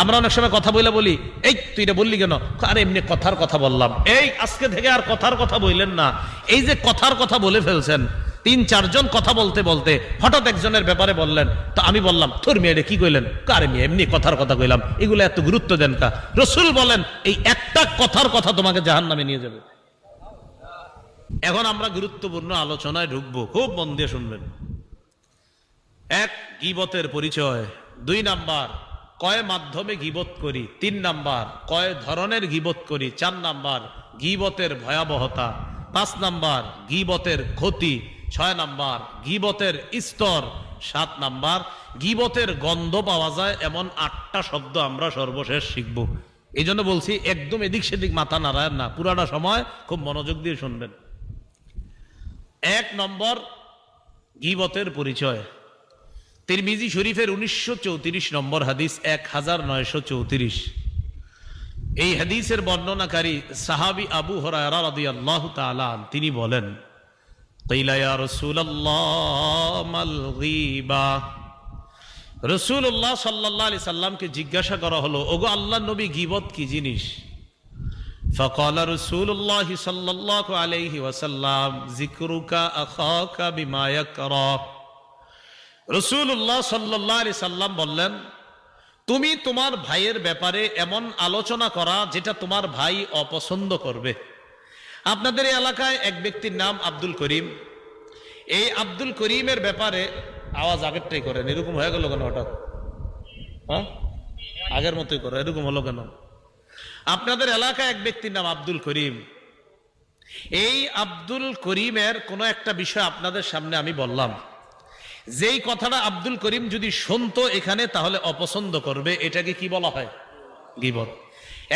আমরা অনেক সময় কথা বলি, এই তুই এটা বললি কেন? আরে এমনি কথার কথা বললাম। এই আজকে থেকে আর কথার কথা বললেন না। এই যে কথার কথা বলে ফেলছেন, ৩-৪ জন কথা বলতে বলতে হঠাৎ একজনের ব্যাপারে বললেন, তো আমি বললাম তোর মেয়ে কি কইলেন? আরে মেয়ে এমনি কথার কথা কইলাম। এগুলো এত গুরুত্ব দেন কা? রসুল বলেন এই একটা কথার কথা তোমাকে জাহান্নামে নিয়ে যাবে। এখন আমরা গুরুত্বপূর্ণ আলোচনায় ঢুকবো, খুব মন দিয়ে শুনবেন। ১, গীবতের পরিচয়। ২ নাম্বার, কয় মাধ্যমে গীবত করি। ৩ নাম্বার, কয় ধরনের গীবত করি। ৪ নাম্বার, গীবতের ভয়াবহতা। ৫ নাম্বার, গীবতের ক্ষতি। ৬ নাম্বার, গীবতের স্তর। ৭ নাম্বার, গীবতের গন্ধ পাওয়া যায় এমন ৮টা শব্দ আমরা সর্বশেষ শিখব। এই জন্য বলছি একদম এদিক সেদিক মাথা নাড়ায়েন না, পুরাটা সময় খুব মনোযোগ দিয়ে শুনবেন। ১ নম্বর, গীবতের পরিচয়। তিরমিজি শরীফের ১৯৩৪ নম্বর হাদিস, ১৯৩৪। এই হাদিসের বর্ণনাকারী সাহাবী আবু হুরায়রা রাদিয়াল্লাহু তাআলা তিনি বলেন, ক্বিলা ইয়া রাসূলুল্লাহ মাল গীবা। রাসূলুল্লাহ সাল্লাল্লাহু আলাইহি সাল্লামকে জিজ্ঞাসা করা হলো, ওগো আল্লাহর নবী, গীবত কি জিনিস? ফাকালা রাসূলুল্লাহ সাল্লাল্লাহু আলাইহি ওয়াসাল্লাম, যিকরুকা আখাকা বিমা ইয়াকরা। রাসূলুল্লাহ সাল্লাল্লাহু আলাইহি সাল্লাম বললেন, তুমি তোমার ভাইয়ের ব্যাপারে এমন আলোচনা করা যেটা তোমার ভাই অপছন্দ করবে। আপনাদের এই এলাকায় এক ব্যক্তির নাম আব্দুল করিম। এই আব্দুল করিমের ব্যাপারে আওয়াজ আগেরটাই করেন, এরকম হয়ে গেল কেন হঠাৎ? হ্যাঁ, আগের মতোই করে, এরকম হলো কেন? আপনাদের এলাকায় এক ব্যক্তির নাম আব্দুল করিম। এই আব্দুল করিমের কোন একটা বিষয় আপনাদের সামনে আমি বললাম, যেই কথাটা আব্দুল করিম যদি শুনতো এখানে তাহলে অপছন্দ করবে, এটাকে কি বলা হয়? গীবত।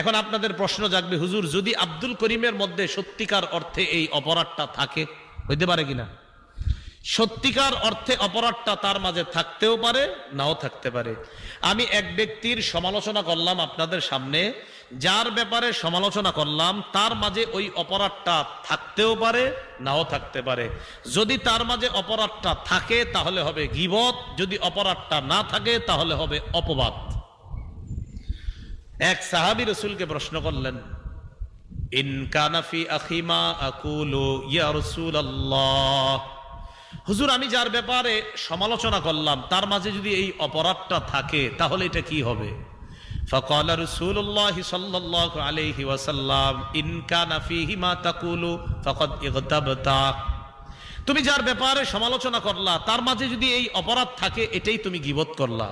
এখন আপনাদের প্রশ্ন জাগবে, হুজুর যদি আব্দুল করিমের মধ্যে সত্যিকার অর্থে এই অপরাধটা থাকে, হইতে পারে কিনা? সত্যিকার অর্থে অপরাধটা তার মাঝে থাকতেও পারে, নাও থাকতে পারে। আমি এক ব্যক্তির সমালোচনা করলাম আপনাদের সামনে, যার ব্যাপারে সমালোচনা করলাম তার মাঝে ওই অপরাধটা থাকতেও পারে, নাও থাকতে পারে। যদি তার মাঝে অপরাধটা থাকে তাহলে হবে গীবত, যদি অপরাধটা না থাকে তাহলে হবে অপবাদ। এক সাহাবী রাসূলকে প্রশ্ন করলেন, ইন কানা ফি আখি মা আকুলু ইয়া রাসূলুল্লাহ। হুজুর আমি যার ব্যাপারে সমালোচনা করলাম তার মাঝে যদি এই অপরাধটা থাকে তাহলে এটা কি হবে? ফাকালা রাসূলুল্লাহ সাল্লাল্লাহু আলাইহি ওয়াসাল্লাম, ইন কানা ফিহি মা তাকুলু ফাকাদ ইগতাবতা। তুমি যার ব্যাপারে সমালোচনা করলা তার মাঝে যদি এই অপরাধ থাকে এটাই তুমি গীবত করলা।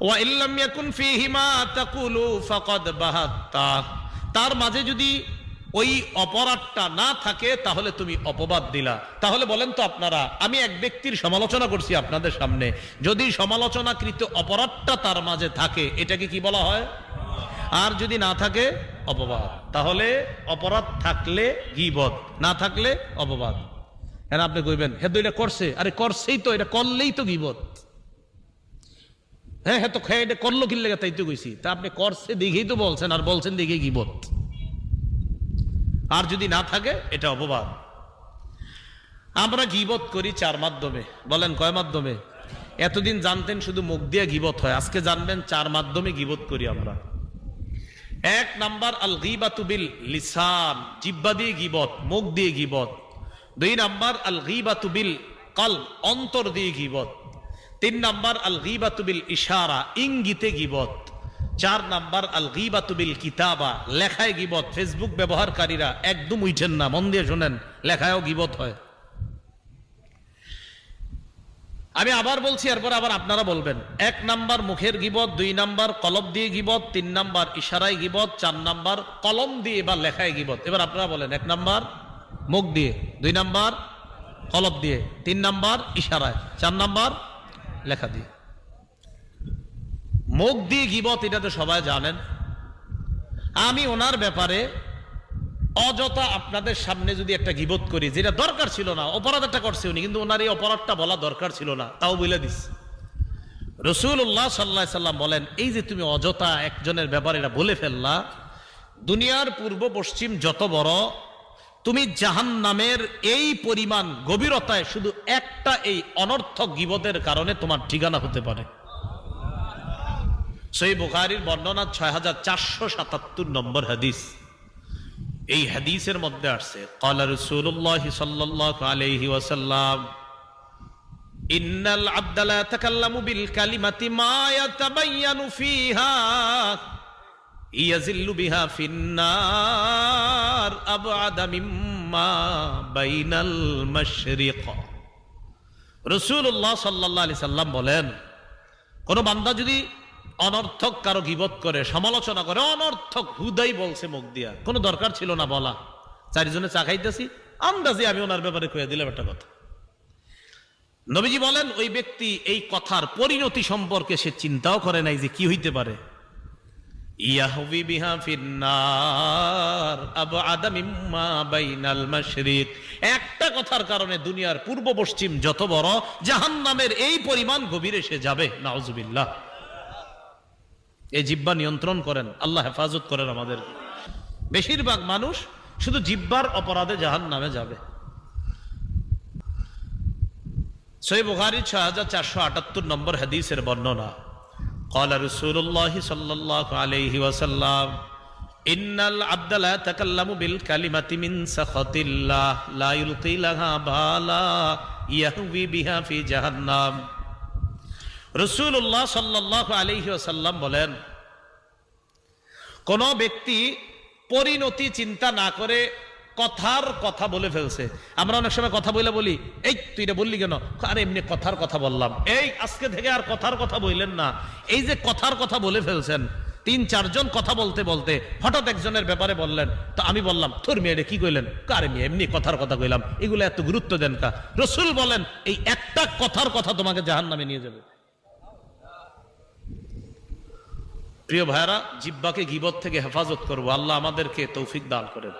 ওয়া ইল্লাম ইয়াকুন ফিহি মা তাকুলু ফাকাদ বাহাত্তা। তার মাঝে যদি ওই অপরাধটা না থাকে তাহলে তুমি অপবাদ দিলা। তাহলে বলেন তো আপনারা, আমি এক ব্যক্তির সমালোচনা করছি আপনাদের সামনে, যদি সমালোচনাকৃত অপরাধটা তার মাঝে থাকে এটাকে কি বলা হয়? আর যদি না থাকে অপবাদ। তাহলে অপরাধ থাকলে গীবত, না থাকলে অপবাদ। হ্যাঁ, আপনি কইবেন হে তো এটা করছে, আরে করছেই তো, এটা করলেই তো গীবত। হ্যাঁ হ্যাঁ, তো এটা করলো কি লেগে তাই তো কইছি। তা আপনি করছে দেখেই তো বলছেন, আর বলছেন দেখেই গীবত। আর যদি না থাকে এটা অপবাদ। আমরা গীবত করি 4 মাধ্যমে। বলেন কয় মাধ্যমে? এতদিন জানতেন শুধু মুখ দিয়ে গীবত হয়, আজকে জানবেন 4 মাধ্যমে গীবত করি আমরা। 1 নাম্বার, আল গীবাতু বিল লিসান, জিহ্বা দিয়ে গীবত, মুখ দিয়ে গীবত। 2 নাম্বার, আল গীবাতু বিল কলব, অন্তর দিয়ে গীবত। 3 নাম্বার, আল গীবাতু বিল ইশারা, ইঙ্গিতে গীবত। 4 নাম্বার, আল গীবাতু বিল কিতাবা, লেখায় গীবত। ফেসবুক ব্যবহারকারীরা একদম উঠেন না, মন দিয়ে শুনেন, লেখায়ও গীবত হয়। আমি আবার বলছি, এরপর আবার আপনারা বলবেন। 1 নাম্বার মুখের গীবত, 2 নাম্বার কলব দিয়ে গীবত, 3 নাম্বার ইশারায় গীবত, 4 নাম্বার কলম দিয়ে বা লেখায় গীবত। এবার আপনারা বলেন, 1 নাম্বার মুখ দিয়ে, 2 নাম্বার কলব দিয়ে, 3 নাম্বার ইশারায়, 4 নাম্বার লেখা দিয়ে। মুখ দিয়ে গীবত এটা তো সবাই জানেন। আমি ওনার ব্যাপারে অযথা আপনাদের সামনে যদি একটা গীবত করি, যেটা দরকার ছিল না, অপরাধ একটা করছে উনি, কিন্তু ওনার এই অপরাধটা বলা দরকার ছিল না, তাও বলে দিস। রাসূলুল্লাহ সাল্লাল্লাহু আলাইহি সাল্লাম বলেন, এই যে তুমি অযথা একজনের ব্যাপারে এটা বলে ফেললা, দুনিয়ার পূর্ব পশ্চিম যত বড়, তুমি জাহান্নামের এই পরিমাণ গভীরতায় শুধু একটা এই অনর্থক গীবতের কারণে তোমার ঠিকানা হতে পারে। সহিহ বুখারীর বর্ণনা 6477 নম্বর হাদিস। এই হাদিসের মধ্যে আসছে ক্বালা রাসূলুল্লাহ সাল্লাল্লাহু আলাইহি ওয়াসাল্লাম ইন্নাল আবদা লা ইয়াতাকাল্লামু বিল কালিমাতি মা ইয়াতাবায়্যানু ফিহা ইয়াজিল্লু বিহা ফিন্নার আবআদা মিম্মা বাইনাল মাশরিক। রাসূলুল্লাহ সাল্লাল্লাহু আলাইহি সাল্লাম বলেন, কোন বান্দা যদি অনর্থক কারো গীবত করে, সমালোচনা করে, অনর্থক হুদাই বলছে মুখ দিয়া, কোনো দরকার ছিল না বলা, চারিজনে চা খাইতেছি, আন্দাজে আমি ওনার ব্যাপারে কয়ে দিলাম একটা কথা। নবীজি বলেন ওই ব্যক্তি এই কথার পরিণতি সম্পর্কে সে চিন্তাও করে নাই যে কি হইতে পারে। ইয়াহবি বিহা ফিন্নার আবআদা মিম্মা বাইনাল মাশরিক। একটা কথার কারণে দুনিয়ার পূর্ব পশ্চিম যত বড়, জাহান্নামের এই পরিমাণ গভীরে সে যাবে। নাউজুবিল্লাহ। এই জিহ্বা নিয়ন্ত্রণ করেন, আল্লাহ হেফাজত করেন আমাদের। বেশিরভাগ মানুষ শুধু জিহ্বার অপরাধে জাহান্নামে যাবে। সহিহ বুখারী 6478 নম্বর হাদিসের বর্ণনা ক্বালা রাসূলুল্লাহ সাল্লাল্লাহু আলাইহি ওয়াসাল্লাম ইন্নাল আবদা লা ইয়াতাকাল্লামু বিল কালিমাতি মিন সাখাতিল্লাহ লা ইলকি লাহা বালা ইয়াহবি বিহা ফি জাহান্নাম। রাসূলুল্লাহ সাল্লাল্লাহু আলাইহি ওয়াসাল্লাম বলেন, কোন ব্যক্তি পরিণতি চিন্তা না করে কথার কথা বলে ফেলছে। আমরা অনেক সময় কথা বলি, এই তুই এটা বললি কেন? আরে এমনি কথার কথা বললাম। এই আজকে থেকে আর কথার কথা বললেন না। এই যে কথার কথা বলে ফেলছেন, ৩-৪ জন কথা বলতে বলতে হঠাৎ একজনের ব্যাপারে বললেন, তো আমি বললাম তোর মেয়ে কি কইলেন? আরে মেয়ে এমনি কথার কথা কইলাম, এগুলো এত গুরুত্ব দেন কা? রাসূল বলেন এই একটা কথার কথা তোমাকে জাহান্নামে নিয়ে যাবে। প্রিয় ভাইরা, জিহ্বাকে গীবত থেকে হেফাজত করবো। আল্লাহ আমাদেরকে তৌফিক দান করেন।